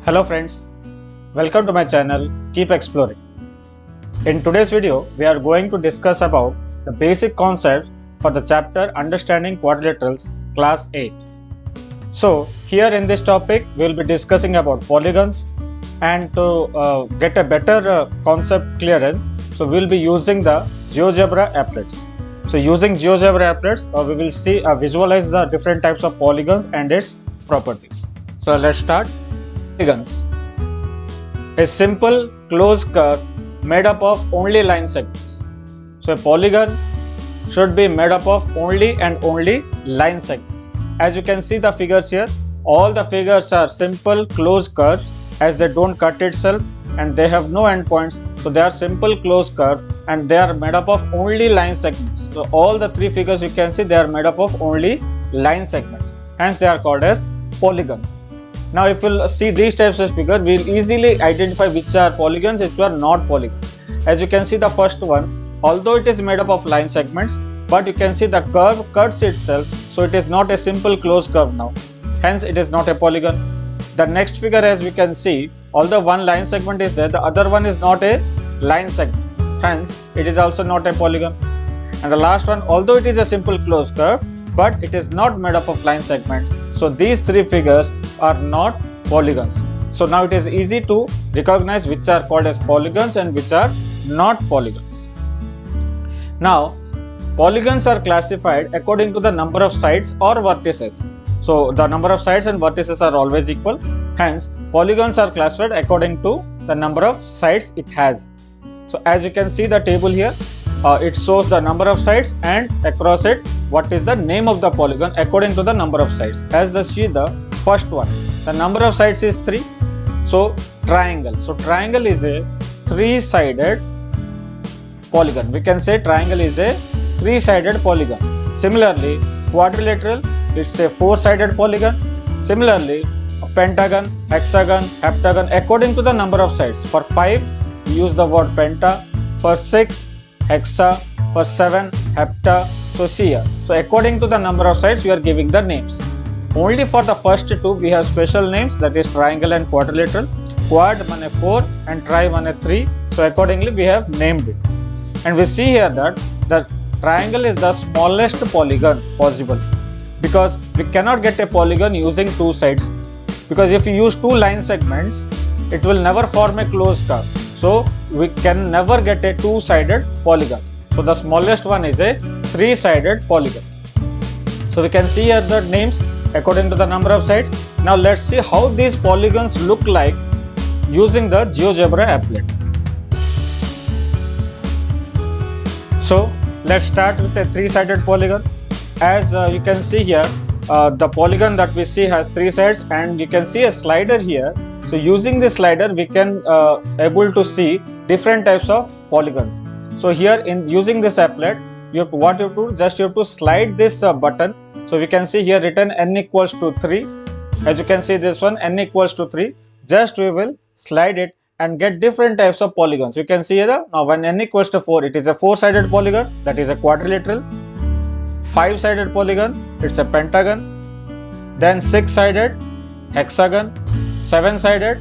Hello friends, welcome to my channel Keep Exploring. In today's video, we are going to discuss about the basic concepts for the chapter Understanding Quadrilaterals Class 8. So here in this topic, we will be discussing about polygons, and to get a better concept clearance, so we will be using the GeoGebra applets. So using GeoGebra applets, we will see visualize the different types of polygons and its properties. So let's start. Polygons. A simple closed curve made up of only line segments. So a polygon should be made up of only and only line segments. As you can see the figures here, all the figures are simple closed curves as they don't cut itself and they have no endpoints. So they are simple closed curves and they are made up of only line segments. So all the three figures you can see, they are made up of only line segments. Hence they are called as polygons. Now if we'll see these types of figures, we'll easily identify which are polygons, which are not polygons. As you can see the first one, although it is made up of line segments, but you can see the curve cuts itself, so it is not a simple closed curve now. Hence it is not a polygon. The next figure, as we can see, although one line segment is there, the other one is not a line segment. Hence it is also not a polygon. And the last one, although it is a simple closed curve, but it is not made up of line segment. So these three figures are not polygons. So now it is easy to recognize which are called as polygons and which are not polygons. Now polygons are classified according to the number of sides or vertices. So the number of sides and vertices are always equal. Hence polygons are classified according to the number of sides it has. So as you can see the table here, it shows the number of sides and across it what is the name of the polygon according to the number of sides. As the see the first one, the number of sides is 3. So triangle. So triangle is a three-sided polygon. We can say triangle is a three-sided polygon. Similarly, quadrilateral, it's a four-sided polygon. Similarly, a pentagon, hexagon, heptagon, according to the number of sides. For 5, we use the word penta. For 6, hexa. For 7, hepta. So see here. So according to the number of sides, we are giving the names. Only for the first two, we have special names, that is triangle and quadrilateral. Quad means 4 and tri means 3. So accordingly, we have named it. And we see here that the triangle is the smallest polygon possible, because we cannot get a polygon using two sides. Because if you use two line segments, it will never form a closed curve. So we can never get a two-sided polygon. So the smallest one is a three-sided polygon. So we can see here the names according to the number of sides. Now let's see how these polygons look like using the GeoGebra applet. So let's start with a three-sided polygon. As you can see here, the polygon that we see has three sides, and you can see a slider here. So using this slider, we can able to see different types of polygons. So here in using this applet, you have to slide this button. So we can see here written n equals to 3. As you can see this one, n equals to 3. Just we will slide it and get different types of polygons. You can see here now when n equals to 4, it is a four-sided polygon, that is a quadrilateral. 5-sided polygon, it's a pentagon. Then 6-sided hexagon, 7-sided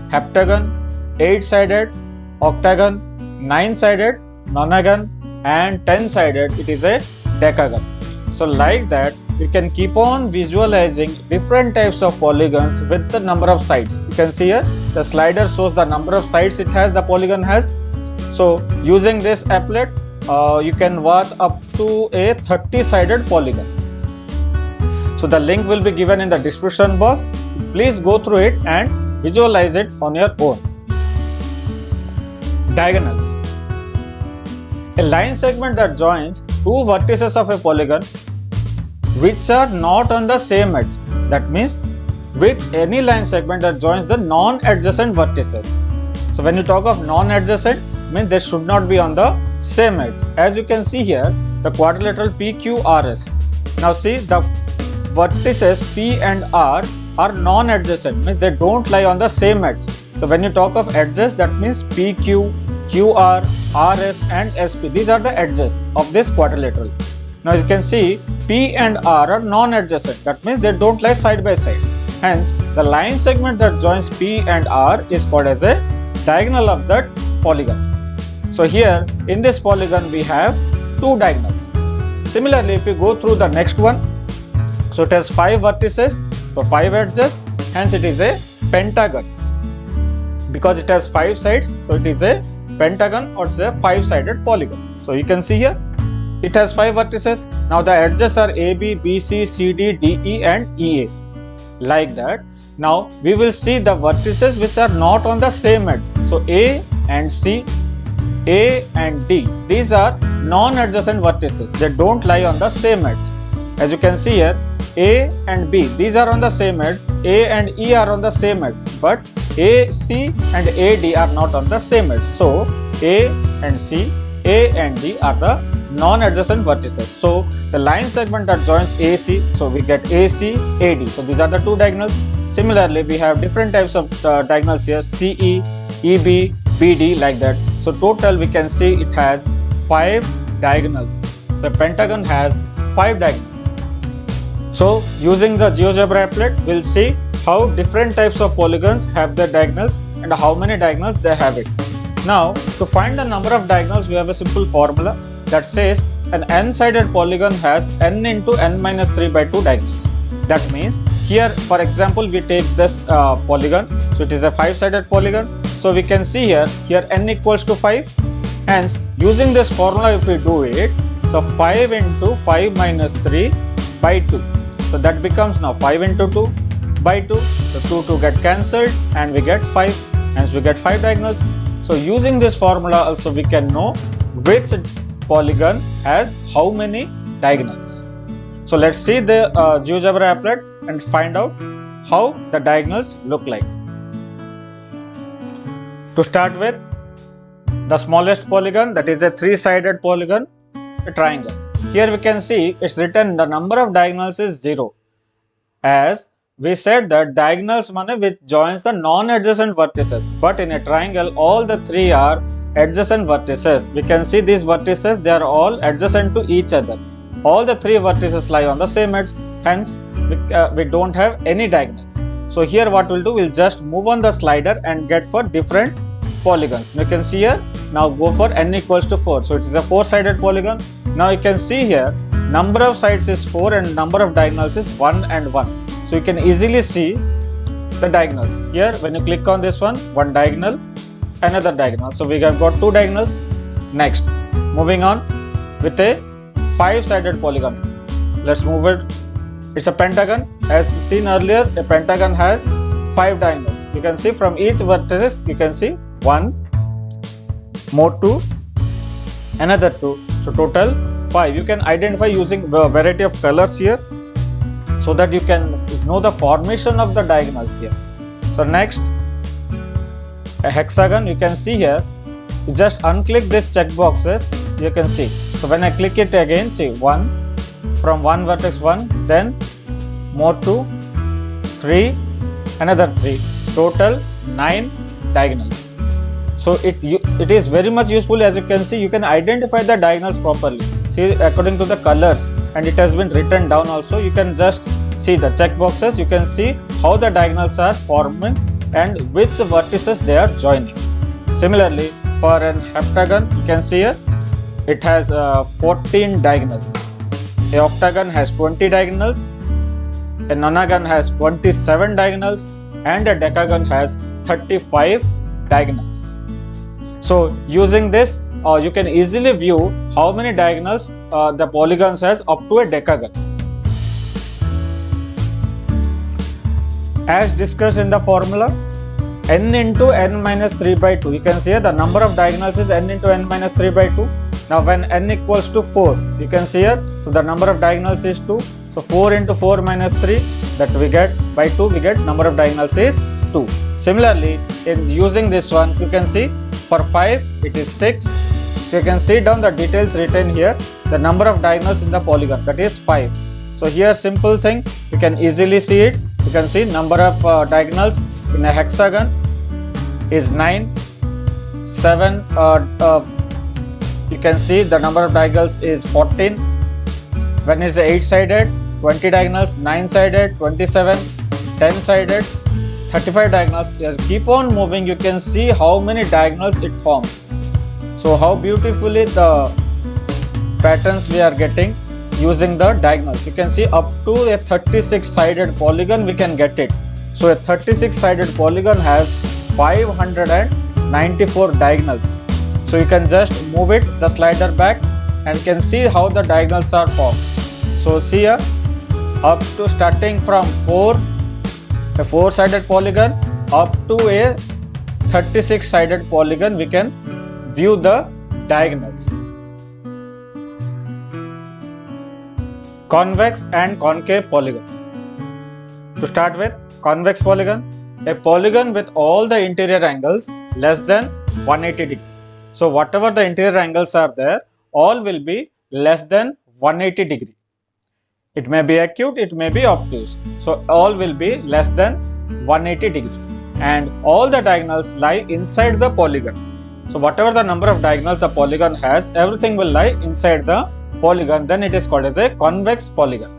heptagon, 8-sided octagon, 9-sided nonagon, and 10-sided it is a decagon. So like that, you can keep on visualizing different types of polygons with the number of sides. You can see here the slider shows the number of sides it has, the polygon has. So using this applet, you can watch up to a 30-sided polygon. So the link will be given in the description box. Please go through it and visualize it on your own. Diagonals. A line segment that joins two vertices of a polygon which are not on the same edge. That means with any line segment that joins the non-adjacent vertices. So when you talk of non-adjacent, means they should not be on the same edge. As you can see here, the quadrilateral PQRS. Now see, the vertices P and R are non-adjacent, means they don't lie on the same edge. So when you talk of edges, that means PQ, QR, RS and SP. These are the edges of this quadrilateral. Now you can see P and R are non-adjacent. That means they don't lie side by side. Hence the line segment that joins P and R is called as a diagonal of that polygon. So here in this polygon we have two diagonals. Similarly, if we go through the next one, so it has 5 vertices, so 5 edges, hence it is a pentagon. Because it has 5 sides, so it is a pentagon or say a 5-sided polygon. So you can see here, it has 5 vertices. Now the edges are AB, BC, CD, DE and EA. Like that. Now we will see the vertices which are not on the same edge. So A and C, A and D, these are non-adjacent vertices. They don't lie on the same edge. As you can see here, A and B, these are on the same edge. A and E are on the same edge. But A, C and AD are not on the same edge. So A and C, A and D are the non-adjacent vertices. So the line segment that joins AC, so we get AC, AD. So these are the two diagonals. Similarly, we have different types of diagonals here, CE, EB, BD, like that. So total we can see it has 5 diagonals. The pentagon has 5 diagonals. So using the GeoGebra applet, we'll see how different types of polygons have their diagonals and how many diagonals they have it. Now to find the number of diagonals, we have a simple formula that says an n-sided polygon has n into n minus 3 by 2 diagonals. That means here, for example, we take this polygon, so it is a 5-sided polygon. So we can see here n equals to 5. Hence, using this formula, if we do it, so 5 into 5 minus 3 by 2. So that becomes now 5 into 2 by 2. So 2 get cancelled and we get 5. Hence, we get 5 diagonals. So using this formula also we can know which polygon has how many diagonals. So let's see the GeoGebra applet and find out how the diagonals look like. To start with, the smallest polygon, that is a 3-sided polygon, a triangle. Here we can see it's written the number of diagonals is 0. As we said that diagonals mean which joins the non-adjacent vertices. But in a triangle, all the 3 are adjacent vertices. We can see these vertices, they are all adjacent to each other. All the 3 vertices lie on the same edge. Hence, we don't have any diagonals. So here what we'll do, we'll just move on the slider and get for different polygons. You can see here, now go for n equals to 4. So it is a 4-sided polygon. Now you can see here, number of sides is 4 and number of diagonals is 1 and 1. So you can easily see the diagonals. Here when you click on this one diagonal, another diagonal. So we have got 2 diagonals. Next, moving on with a 5-sided polygon. Let's move it. It's a pentagon. As seen earlier, a pentagon has 5 diagonals. You can see from each vertex, you can see 1, more 2, another 2. So total 5. You can identify using a variety of colors here so that you can know the formation of the diagonals here. So next, a hexagon. You can see here, you just unclick this check boxes, you can see. So when I click it again, see 1, from one vertex 1, then more 2, 3, another 3. Total 9 diagonals. So it is very much useful. As you can see, you can identify the diagonals properly. See according to the colors, and it has been written down also. You can just see the check boxes. You can see how the diagonals are forming and which vertices they are joining. Similarly, for an heptagon, you can see here it has 14 diagonals. A octagon has 20 diagonals. A nonagon has 27 diagonals, and a decagon has 35 diagonals. So using this, you can easily view how many diagonals the polygons has up to a decagon. As discussed in the formula, n into n minus 3 by 2. You can see here the number of diagonals is n into n minus 3 by 2. Now when n equals to 4, you can see here, so the number of diagonals is 2. So 4 into 4 minus 3, that we get by 2, we get number of diagonals is 2. Similarly, in using this one, you can see for 5 it is 6. So you can see down the details written here, the number of diagonals in the polygon, that is 5. So here simple thing, you can easily see it. You can see number of diagonals in a hexagon is 9. 7, you can see the number of diagonals is 14. When it's 8-sided, 20 diagonals, 9-sided, 27, 10-sided, 35 diagonals. As keep on moving, you can see how many diagonals it forms. So how beautifully the patterns we are getting using the diagonals. You can see up to a 36 sided polygon we can get it. So a 36 sided polygon has 594 diagonals. So you can just move it, the slider back, and you can see how the diagonals are formed. So see here, up to starting from a 4-sided polygon up to a 36-sided polygon, we can view the diagonals. Convex and concave polygon. To start with, convex polygon, a polygon with all the interior angles less than 180 degree. So whatever the interior angles are there, all will be less than 180 degree. It may be acute, it may be obtuse. So all will be less than 180 degree. And all the diagonals lie inside the polygon. So whatever the number of diagonals the polygon has, everything will lie inside the polygon. Then it is called as a convex polygon.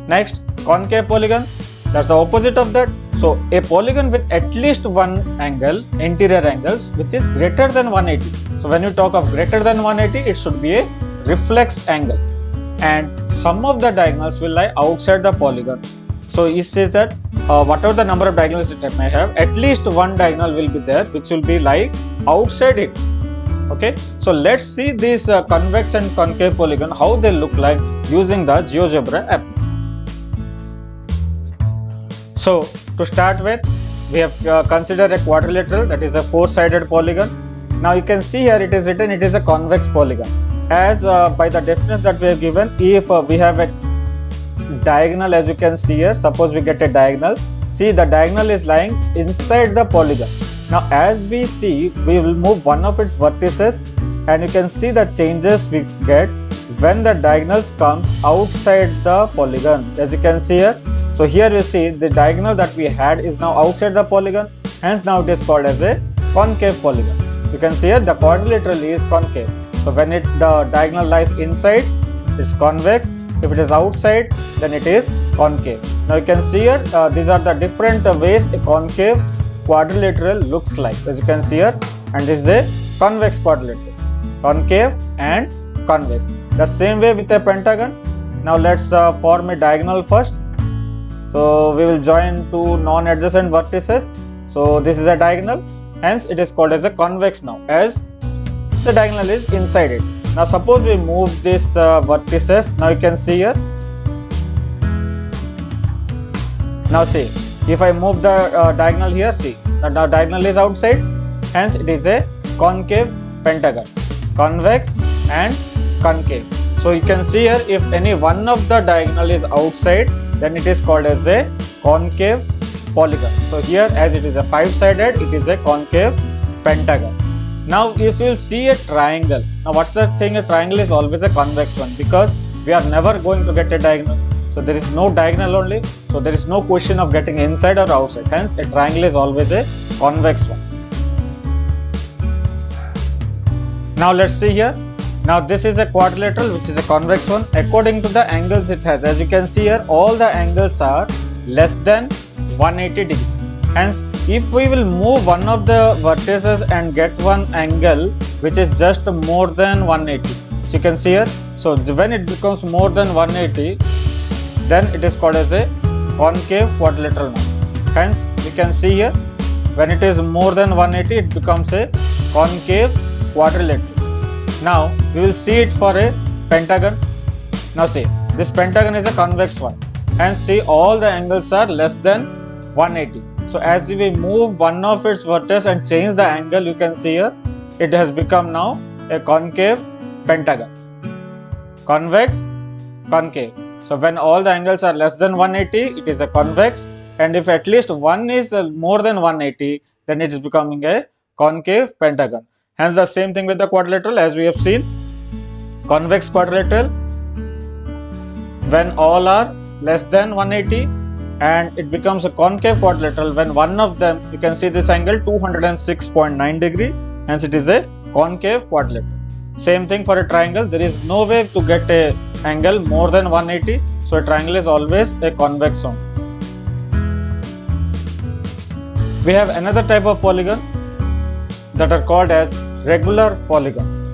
Next, concave polygon. That's the opposite of that. So a polygon with at least one angle, interior angles, which is greater than 180. So when you talk of greater than 180, it should be a reflex angle. And some of the diagonals will lie outside the polygon. So it says that whatever the number of diagonals it may have, at least one diagonal will be there which will be lie outside it. Okay, so let's see this convex and concave polygon, how they look like using the GeoGebra app. So to start with, we have considered a quadrilateral, that is a 4-sided polygon. Now you can see here it is written it is a convex polygon. As by the definition that we have given, if we have a diagonal, as you can see here, suppose we get a diagonal, see the diagonal is lying inside the polygon. Now as we see, we will move one of its vertices and you can see the changes we get when the diagonals comes outside the polygon, as you can see here. So here we see the diagonal that we had is now outside the polygon, hence now it is called as a concave polygon. You can see here the quadrilateral is concave. So when the diagonal lies inside, it's convex. If it is outside, then it is concave. Now you can see here, these are the different ways a concave quadrilateral looks like, as you can see here. And this is a convex quadrilateral, concave and convex. The same way with a pentagon. Now let's form a diagonal first. So we will join two non-adjacent vertices. So this is a diagonal, hence it is called as a convex now, as the diagonal is inside it. Now suppose we move this vertices. Now you can see here. Now see, if I move the diagonal here, see the diagonal is outside, hence it is a concave pentagon, convex and concave. So you can see here, if any one of the diagonal is outside, then it is called as a concave polygon. So here, as it is a 5-sided, it is a concave pentagon. Now if you will see a triangle, now what's the thing, a triangle is always a convex one, because we are never going to get a diagonal. So there is no diagonal only, so there is no question of getting inside or outside, hence a triangle is always a convex one. Now let's see here. Now this is a quadrilateral, which is a convex one. According to the angles it has, as you can see here, all the angles are less than 180 degree. Hence, if we will move one of the vertices and get one angle which is just more than 180, so you can see here. So when it becomes more than 180, then it is called as a concave quadrilateral now. Hence, we can see here, when it is more than 180, it becomes a concave quadrilateral. Now we will see it for a pentagon. Now see, this pentagon is a convex one, and see all the angles are less than 180. So as we move one of its vertices and change the angle, you can see here, it has become now a concave pentagon, convex, concave. So when all the angles are less than 180, it is a convex, and if at least one is more than 180, then it is becoming a concave pentagon. Hence the same thing with the quadrilateral, as we have seen. Convex quadrilateral, when all are less than 180, and it becomes a concave quadrilateral when one of them, you can see this angle 206.9 degree, hence it is a concave quadrilateral. Same thing for a triangle, there is no way to get a angle more than 180, so a triangle is always a convex one. We have another type of polygon that are called as regular polygons.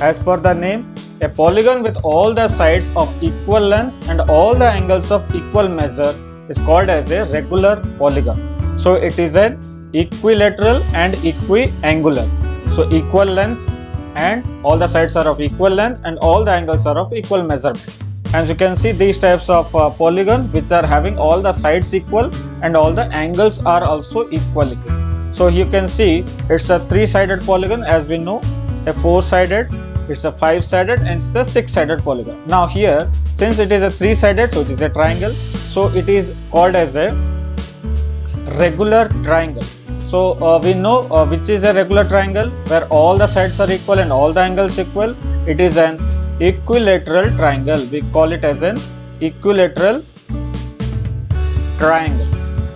As per the name, a polygon with all the sides of equal length and all the angles of equal measure is called as a regular polygon. So it is an equilateral and equiangular. So equal length and all the sides are of equal length and all the angles are of equal measurement. As you can see, these types of polygons which are having all the sides equal and all the angles are also equal. So you can see it's a three-sided polygon, as we know, a four-sided, it's a five-sided, and it's a six-sided polygon. Now here, since it is a three-sided, so it is a triangle, so it is called as a regular triangle. So we know which is a regular triangle, where all the sides are equal and all the angles equal. It is an equilateral triangle. We call it as an equilateral triangle.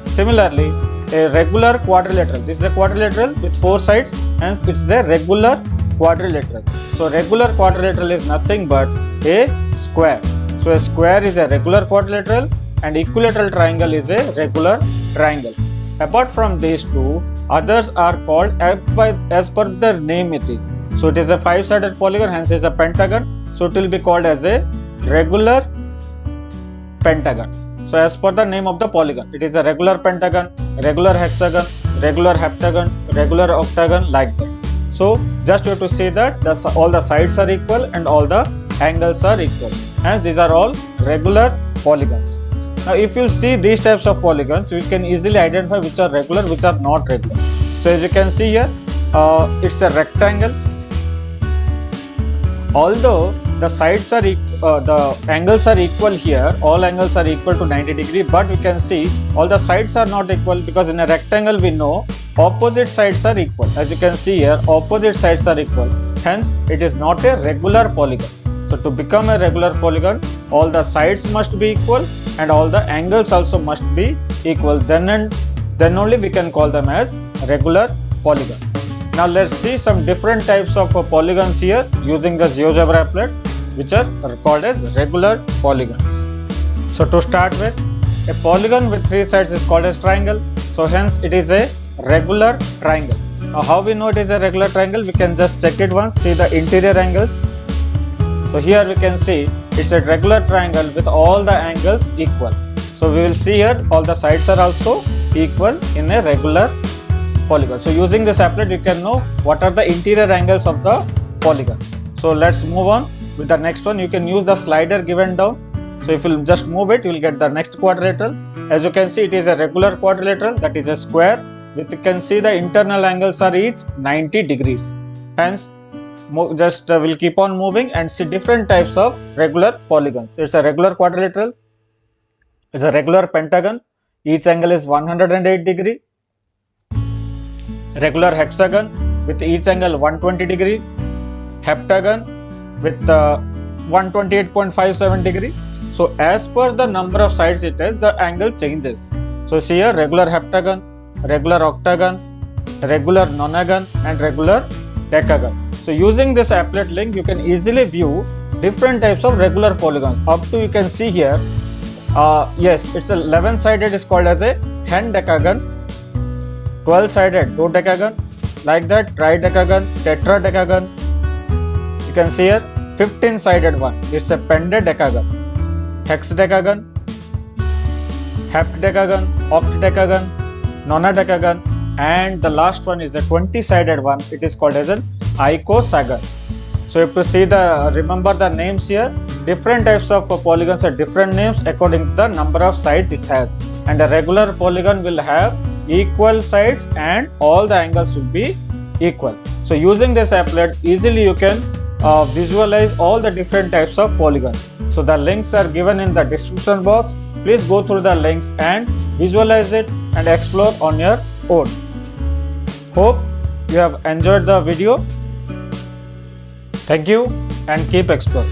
Similarly, a regular quadrilateral, this is a quadrilateral with four sides, hence it is a regular quadrilateral. So regular quadrilateral is nothing but a square. So a square is a regular quadrilateral and equilateral triangle is a regular triangle. Apart from these two, others are called as per their name it is. So it is a five-sided polygon, hence it is a pentagon. So it will be called as a regular pentagon. So as per the name of the polygon, it is a regular pentagon, regular hexagon, regular heptagon, regular octagon, like that. So just you have to say that all the sides are equal and all the angles are equal. Hence these are all regular polygons. Now if you see these types of polygons, you can easily identify which are regular, which are not regular. So as you can see here, it's a rectangle. Although the sides are the angles are equal here, all angles are equal to 90 degree, but we can see all the sides are not equal, because in a rectangle we know opposite sides are equal. As you can see here, opposite sides are equal, hence it is not a regular polygon. So to become a regular polygon, all the sides must be equal and all the angles also must be equal. Then only we can call them as regular polygon. Now let's see some different types of polygons here using the GeoGebra applet, which are called as regular polygons. So to start with, a polygon with three sides is called as triangle. So hence it is a regular triangle. Now how we know it is a regular triangle? We can just check it once, see the interior angles. So here we can see it's a regular triangle with all the angles equal. So we will see here all the sides are also equal in a regular polygon. So using this applet you can know what are the interior angles of the polygon. So let's move on with the next one. You can use the slider given down. So if you just move it, you will get the next quadrilateral. As you can see, it is a regular quadrilateral, that is a square. With you can see the internal angles are each 90 degrees. Hence we'll keep on moving and see different types of regular polygons. It's a regular quadrilateral, it's a regular pentagon, each angle is 108 degree. Regular hexagon with each angle 120 degree. Heptagon with 128.57 degree. So as per the number of sides it has, the angle changes. So see here, regular heptagon, regular octagon, regular nonagon and regular decagon. So using this applet link, you can easily view different types of regular polygons. Up to you can see here, yes, it's 11-sided is called as a hendecagon, 12-sided dodecagon, like that, tridecagon, tetradecagon. You can see here 15-sided one, it's a pendecagon, hexadecagon, heptadecagon, octadecagon, nonadecagon, and the last one is a 20-sided one. It is called as an icosagon. So if you see remember the names here, different types of polygons have different names according to the number of sides it has. And a regular polygon will have equal sides and all the angles will be equal. So using this applet, easily you can visualize all the different types of polygons. So the links are given in the description box. Please go through the links and visualize it and explore on your own. Hope you have enjoyed the video. Thank you and keep exploring.